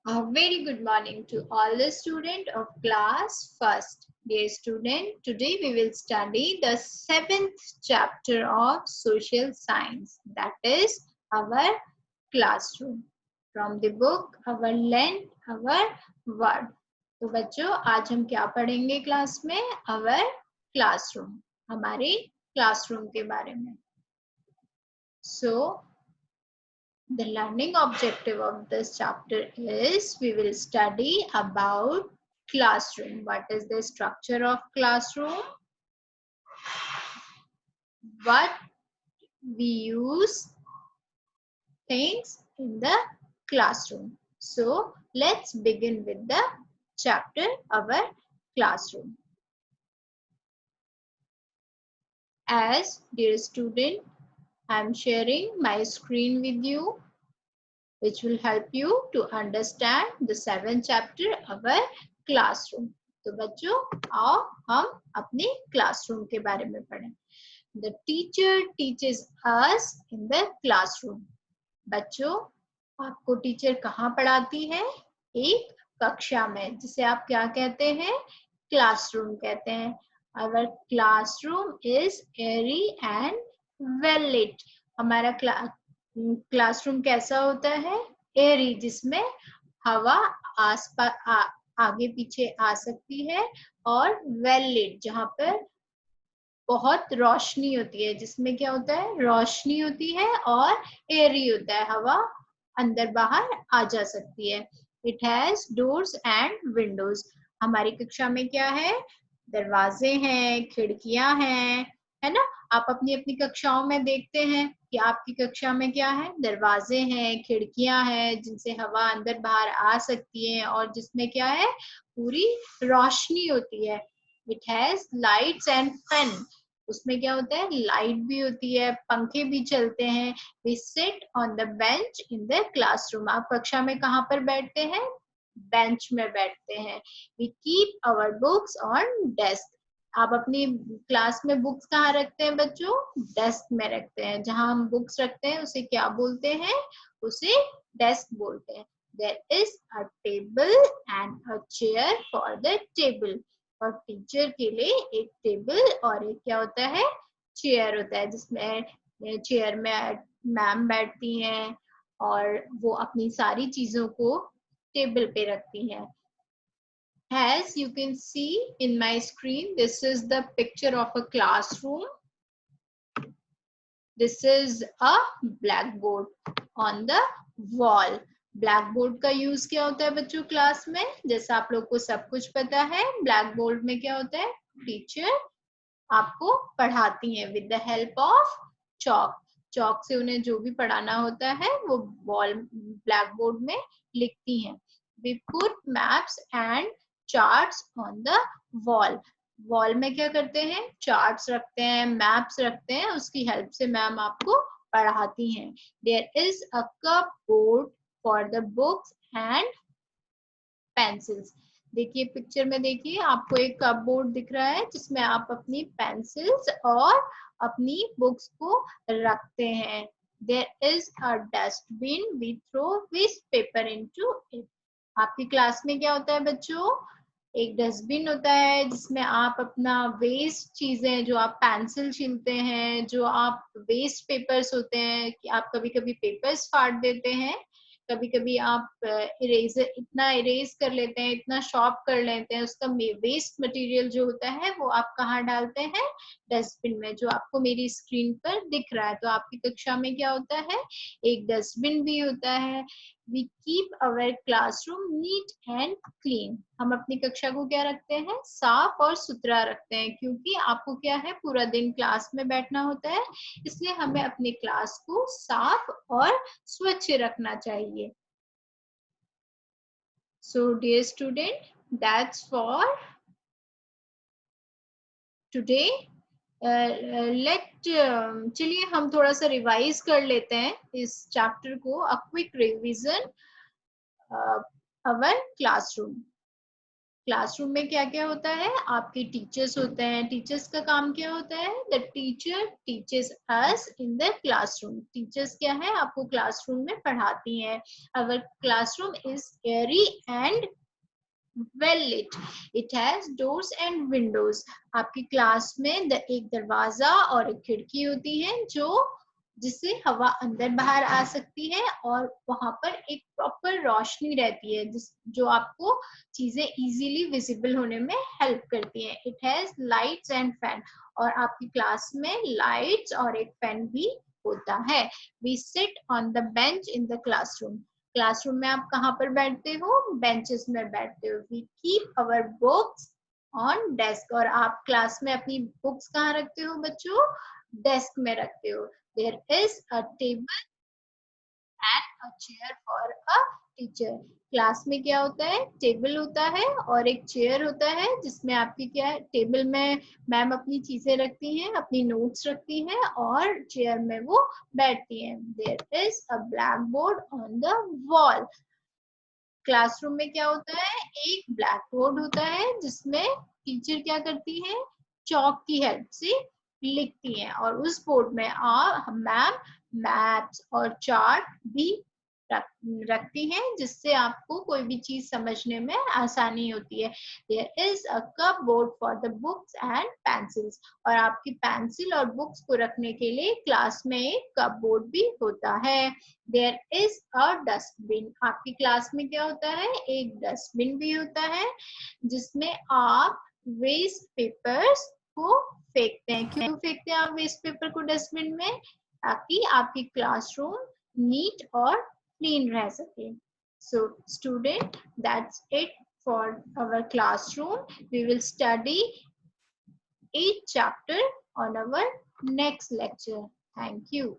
A very good morning to all the students of class first. Dear student, today we will study the 7th chapter of social science, that is our classroom. From the book Our Land, Our World. तो बच्चों आज हम क्या पढ़ेंगे class में? Our classroom, हमारे classroom के बारे में. So the learning objective of this chapter is we will study about classroom. What is the structure of classroom? What we use things in the classroom. So let's begin with the chapter our classroom. As dear student, I am sharing my screen with you, which will help you to understand the 7th chapter of our classroom. तो बच्चों आओ हम अपने classroom के बारे में पढ़ें. The teacher teaches us in the classroom. बच्चों आपको टीचर कहाँ पढ़ाती है? एक कक्षा में, जिसे आप क्या कहते हैं? क्लासरूम कहते हैं. Our classroom is airy and well lit. हमारा क्लासरूम कैसा होता है? एरी, जिसमें हवा आसपास आगे पीछे आ सकती है, और वेल लिट, जहां पर बहुत रोशनी होती है, जिसमें क्या होता है? रोशनी होती है, और एरी होता है, हवा अंदर बाहर आ जा सकती है. It has doors and Windows. हमारी कक्षा में क्या है? दरवाजे हैं, खिड़कियां हैं, है ना? आप अपनी अपनी कक्षाओं में देखते हैं कि आपकी कक्षा में क्या है? दरवाजे हैं, खिड़कियां हैं, जिनसे हवा अंदर बाहर आ सकती है, और जिसमें क्या है? पूरी रोशनी होती है. It has lights and fan. उसमें क्या होता है? लाइट भी होती है, पंखे भी चलते हैं. We sit on the bench in the classroom. आप कक्षा में कहाँ पर बैठते हैं? बेंच में बैठते हैं. We keep our books on desk. आप अपनी क्लास में बुक्स कहाँ रखते हैं बच्चों? डेस्क में रखते हैं. जहां हम बुक्स रखते हैं उसे क्या बोलते हैं? उसे डेस्क बोलते हैं. There is a table and a chair for the table. और टीचर के लिए एक टेबल और एक क्या होता है? चेयर होता है, जिसमें चेयर में मैम बैठती हैं और वो अपनी सारी चीजों को टेबल पे रखती हैं. As you can see in my screen, this is the picture of a classroom. This is a blackboard on the wall. Black board का यूज क्या होता है बच्चों क्लास में? जैसा आप लोग को सब कुछ पता है, ब्लैक बोर्ड में क्या होता है? टीचर आपको पढ़ाती हैं with the help of chalk. Chalk से उन्हें जो भी पढ़ाना होता है वो ब्लैक बोर्ड में लिखती हैं. We put maps and charts on the wall. Wall में क्या करते हैं? चार्ट्स रखते हैं, मैप्स रखते हैं, उसकी हेल्प से मैम आपको पढ़ाती हैं. There is a cupboard for the books and pencils. देखिए पिक्चर में, देखिए आपको एक कप बोर्ड दिख रहा है जिसमें आप अपनी पेंसिल्स और अपनी बुक्स को रखते हैं. There is a dustbin. We throw waste paper into it. आपकी क्लास में क्या होता है बच्चों? एक डस्टबिन होता है जिसमें आप अपना वेस्ट चीजें, जो आप पेंसिल छीलते हैं, जो आप वेस्ट पेपर्स होते हैं, कि आप कभी कभी पेपर्स फाड़ देते हैं, कभी कभी आप इरेजर इतना इरेज कर लेते हैं, इतना शॉर्प कर लेते हैं, उसका वेस्ट मटेरियल जो होता है वो आप कहाँ डालते हैं? डस्टबिन में, जो आपको मेरी स्क्रीन पर दिख रहा है. तो आपकी कक्षा में क्या होता है? एक डस्टबिन भी होता है. We keep our classroom neat and clean. हम अपनी कक्षा को क्या रखते हैं? साफ और सुथरा रखते हैं, क्योंकि आपको क्या है? पूरा दिन क्लास में बैठना होता है, इसलिए हमें अपने क्लास को साफ और स्वच्छ रखना चाहिए. So dear student, that's for today. चलिए हम थोड़ा सा रिवाइज कर लेते हैं इस चैप्टर को. A quick revision. Our classroom. Classroom में क्या क्या होता है, आपके टीचर्स होते हैं। टीचर्स का काम क्या होता है, the teacher teaches us in the classroom. Teachers क्या है, आपको क्लासरूम में पढ़ाती हैं। Our classroom is airy and well lit. It has doors and windows. आपकी क्लास में एक दरवाजा और एक खिड़की होती है जो जिससे हवा अंदर बाहर आ सकती है, और वहां पर एक प्रॉपर रोशनी रहती है जो आपको चीजें इजीली विजिबल होने में हेल्प करती है। It has lights and fan, और आपकी क्लास में लाइट्स और एक फैन भी होता है। We sit on the bench in the classroom. Classroom में आप कहाँ पर बैठते हो, बेंचेस में बैठते हो। We keep our books on desk, और आप क्लास में अपनी बुक्स कहाँ रखते हो बच्चों, डेस्क में रखते हो। There is a table and a chair for a teacher. Class में क्या होता है, टेबल होता है और एक चेयर होता है, जिसमें आपकी क्या है, टेबल में मैम अपनी चीजें रखती हैं, अपनी नोट्स रखती हैं, और चेयर में वो बैठती हैं। There is a blackboard on the wall. Classroom में क्या होता है, एक ब्लैक बोर्ड होता है जिसमें टीचर क्या करती है, चौक की हेल्प से लिखती हैं, और उस बोर्ड में मैम मैप्स और चार्ट भी रखती हैं, जिससे आपको कोई भी चीज समझने में आसानी होती है। There is a cupboard for the books and pencils, और आपकी पेंसिल और बुक्स को रखने के लिए क्लास में एक कप बोर्ड भी होता है। There is a dustbin. आपकी क्लास में क्या होता है, एक डस्टबिन भी होता है, जिसमें आप वेस्ट पेपर्स को फेंकते हैं। क्यों फेंकते हैं आप वेस्ट पेपर को डस्टबिन में, ताकि आपकी क्लासरूम नीट और क्लीन रह सके। So student, that's it for our classroom. We will study each chapter on our next lecture. Thank you.